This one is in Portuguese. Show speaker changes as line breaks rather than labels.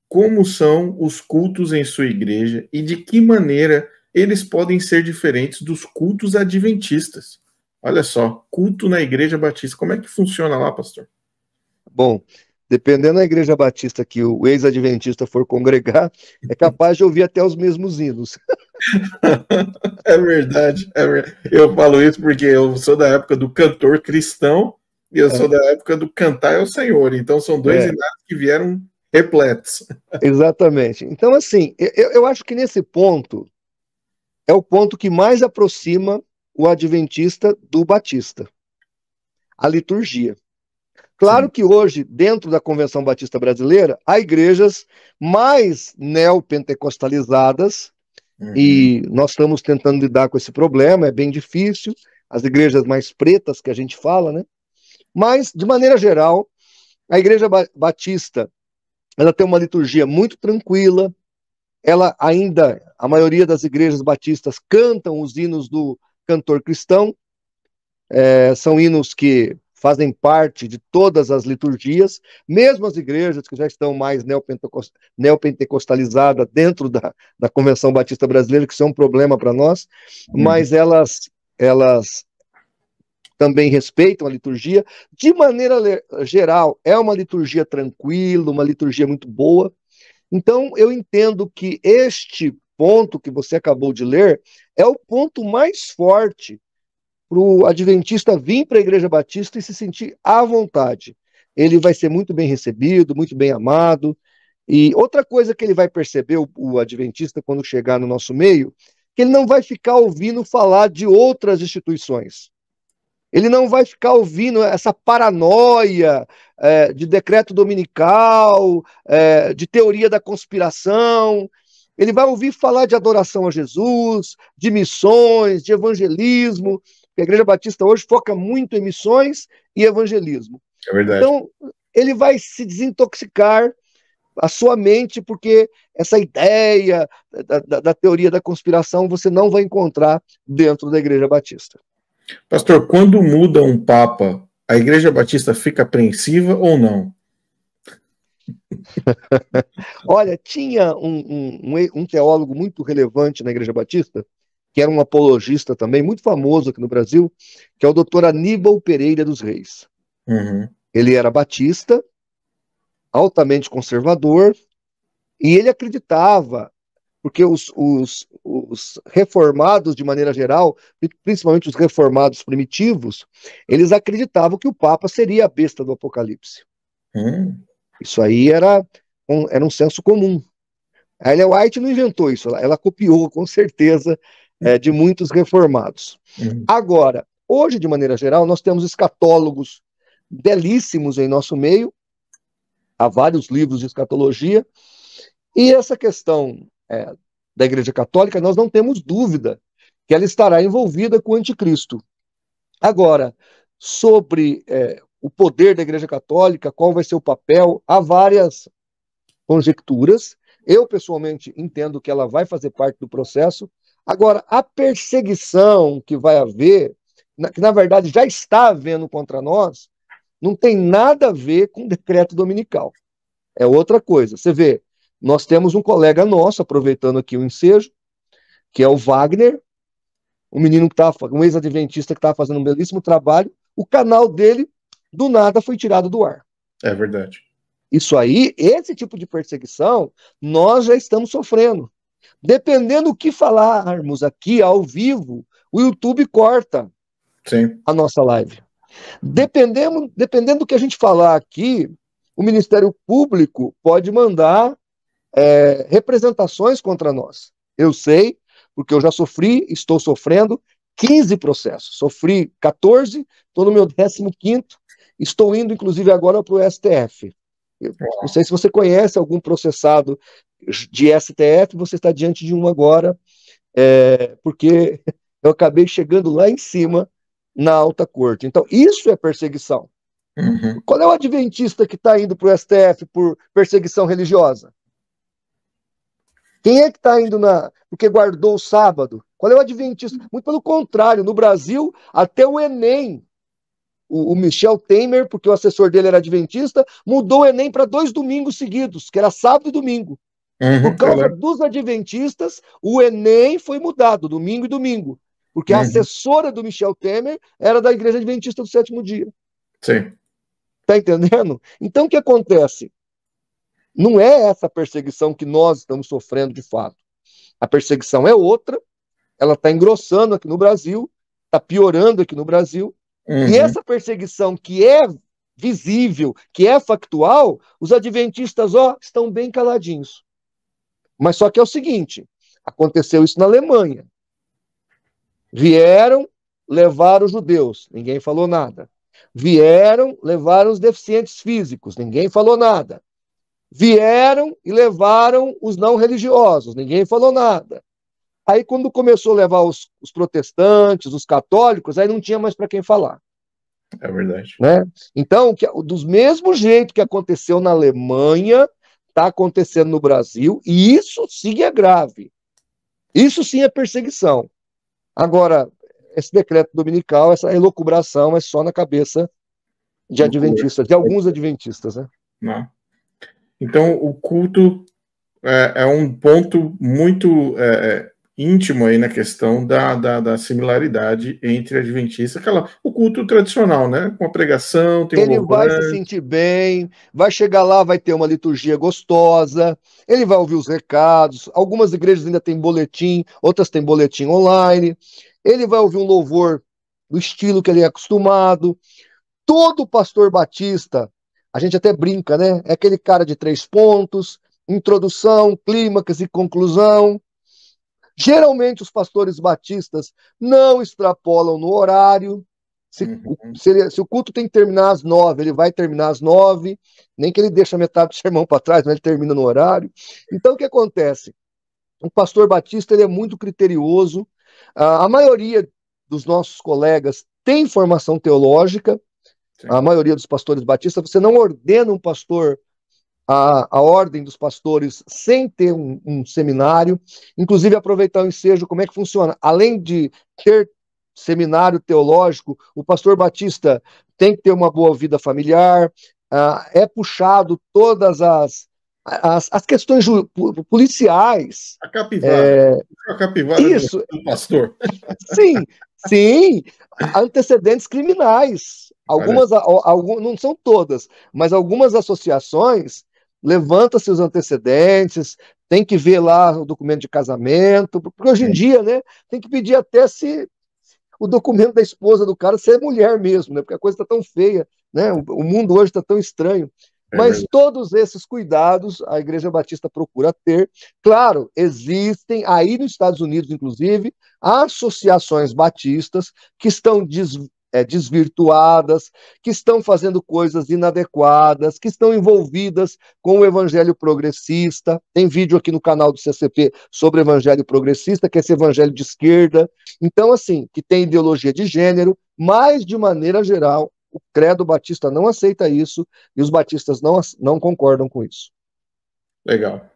Como são os cultos em sua igreja e de que maneira eles podem ser diferentes dos cultos adventistas? Olha só, culto na Igreja Batista, como é que funciona lá, pastor?
Bom, dependendo da Igreja Batista que o ex-adventista for congregar, é capaz de ouvir até os mesmos hinos.
É verdade, é verdade. Eu falo isso porque eu sou da época do cantor cristão e eu sou da época do cantar ao Senhor. Então são dois hinos que vieram repletos.
Exatamente. Então, assim, eu acho que nesse ponto é o ponto que mais aproxima o adventista do batista, a liturgia. Claro que hoje, dentro da Convenção Batista Brasileira, há igrejas mais neopentecostalizadas, e nós estamos tentando lidar com esse problema, é bem difícil, as igrejas mais pretas que a gente fala, né? Mas, de maneira geral, a Igreja Batista, ela tem uma liturgia muito tranquila, ela ainda, a maioria das igrejas batistas cantam os hinos do cantor cristão, são hinos que fazem parte de todas as liturgias, mesmo as igrejas que já estão mais neopentecostalizadas dentro da Convenção Batista Brasileira, que isso é um problema para nós, mas elas também respeitam a liturgia. De maneira geral, é uma liturgia tranquila, uma liturgia muito boa. Então, eu entendo que este ponto que você acabou de ler é o ponto mais forte para o adventista vir para a Igreja Batista e se sentir à vontade. Ele vai ser muito bem recebido, muito bem amado. E outra coisa que ele vai perceber, o adventista, quando chegar no nosso meio, que ele não vai ficar ouvindo falar de outras instituições. Ele não vai ficar ouvindo essa paranoia de decreto dominical, de teoria da conspiração. Ele vai ouvir falar de adoração a Jesus, de missões, de evangelismo. A Igreja Batista hoje foca muito em missões e evangelismo.
É verdade.
Então, ele vai se desintoxicar a sua mente, porque essa ideia da teoria da conspiração você não vai encontrar dentro da Igreja Batista.
Pastor, quando muda um papa, a Igreja Batista fica apreensiva ou não?
Olha, tinha um teólogo muito relevante na Igreja Batista, que era um apologista também, muito famoso aqui no Brasil, que é o doutor Aníbal Pereira dos Reis. Ele era batista, altamente conservador, e ele acreditava, porque os reformados, de maneira geral, principalmente os reformados primitivos, eles acreditavam que o Papa seria a besta do Apocalipse. Isso aí era um senso comum. A Ellen White não inventou isso, ela copiou, com certeza, de muitos reformados. Agora, hoje, de maneira geral, nós temos escatólogos belíssimos em nosso meio, há vários livros de escatologia, e essa questão da Igreja Católica, nós não temos dúvida que ela estará envolvida com o anticristo. Agora, sobre o poder da Igreja Católica, qual vai ser o papel, há várias conjecturas. Eu, pessoalmente, entendo que ela vai fazer parte do processo. Agora, a perseguição que vai haver, que na verdade já está havendo contra nós, não tem nada a ver com o decreto dominical. É outra coisa. Você vê, nós temos um colega nosso, aproveitando aqui o ensejo, que é o Wagner, um ex-adventista que estava fazendo um belíssimo trabalho. O canal dele, do nada, foi tirado do ar.
É verdade.
Isso aí, esse tipo de perseguição, nós já estamos sofrendo. Dependendo do que falarmos aqui ao vivo, o YouTube corta a nossa live. Dependendo do que a gente falar aqui, o Ministério Público pode mandar representações contra nós. Eu sei, porque eu já sofri, estou sofrendo 15 processos. Sofri 14, estou no meu 15º, estou indo, inclusive, agora para o STF. Eu não sei se você conhece algum processado de STF, você está diante de um agora, porque eu acabei chegando lá em cima na alta corte. Então, isso é perseguição. Qual é o adventista que está indo para o STF por perseguição religiosa? Quem é que está indo porque guardou o sábado? Qual é o adventista? Muito pelo contrário, no Brasil, até o Enem, o Michel Temer, porque o assessor dele era adventista, mudou o Enem para 2 domingos seguidos, que era sábado e domingo. Por causa dos adventistas, o Enem foi mudado, domingo e domingo. Porque a assessora do Michel Temer era da Igreja Adventista do Sétimo Dia.
Sim.
Tá entendendo? Então, o que acontece? Não é essa perseguição que nós estamos sofrendo de fato. A perseguição é outra, ela está engrossando aqui no Brasil, está piorando aqui no Brasil. E essa perseguição que é visível, que é factual, os adventistas estão bem caladinhos. Mas só que é o seguinte, aconteceu isso na Alemanha. Vieram, levaram os judeus, ninguém falou nada. Vieram, levaram os deficientes físicos, ninguém falou nada. Vieram e levaram os não religiosos, ninguém falou nada. Aí quando começou a levar os protestantes, os católicos, aí não tinha mais para quem falar.
É verdade.
Né? Então, do mesmo jeito que aconteceu na Alemanha, está acontecendo no Brasil, e isso sim é grave. Isso sim é perseguição. Agora, esse decreto dominical, essa elucubração é só na cabeça de adventistas, de alguns adventistas. Né?
Não. Então, o culto é um ponto muito íntimo aí na questão da similaridade entre adventistas, o culto tradicional, né? Com a pregação, tem
ele vai se sentir bem, vai chegar lá, vai ter uma liturgia gostosa, ele vai ouvir os recados, algumas igrejas ainda têm boletim, outras têm boletim online, ele vai ouvir um louvor do estilo que ele é acostumado. Todo pastor batista, a gente até brinca, né? É aquele cara de 3 pontos, introdução, clímax e conclusão. Geralmente os pastores batistas não extrapolam no horário. Se o culto tem que terminar às 9, ele vai terminar às 9, nem que ele deixe a metade do sermão para trás, mas ele termina no horário. Então o que acontece? O pastor batista ele é muito criterioso. A maioria dos nossos colegas tem formação teológica. Sim. A maioria dos pastores batistas, você não ordena um pastor, a ordem dos pastores, sem ter um seminário. Inclusive, aproveitar o ensejo, como é que funciona? Além de ter seminário teológico, o pastor batista tem que ter uma boa vida familiar, é puxado todas as questões policiais.
A capivara. A capivara
isso.
Do pastor.
Sim. Antecedentes criminais. Algumas, não são todas, mas algumas associações levantam seus antecedentes, tem que ver lá o documento de casamento, porque hoje em dia, né, tem que pedir até se o documento da esposa do cara ser mulher mesmo, né, porque a coisa está tão feia, né, o mundo hoje está tão estranho. Mas todos esses cuidados a Igreja Batista procura ter. Claro, existem, aí nos Estados Unidos, inclusive, associações batistas que estão desvirtuadas, que estão fazendo coisas inadequadas, que estão envolvidas com o evangelho progressista. Tem vídeo aqui no canal do CCP sobre o evangelho progressista, que é esse evangelho de esquerda. Então, assim, que tem ideologia de gênero, mas, de maneira geral, o credo batista não aceita isso e os batistas não concordam com isso.
Legal.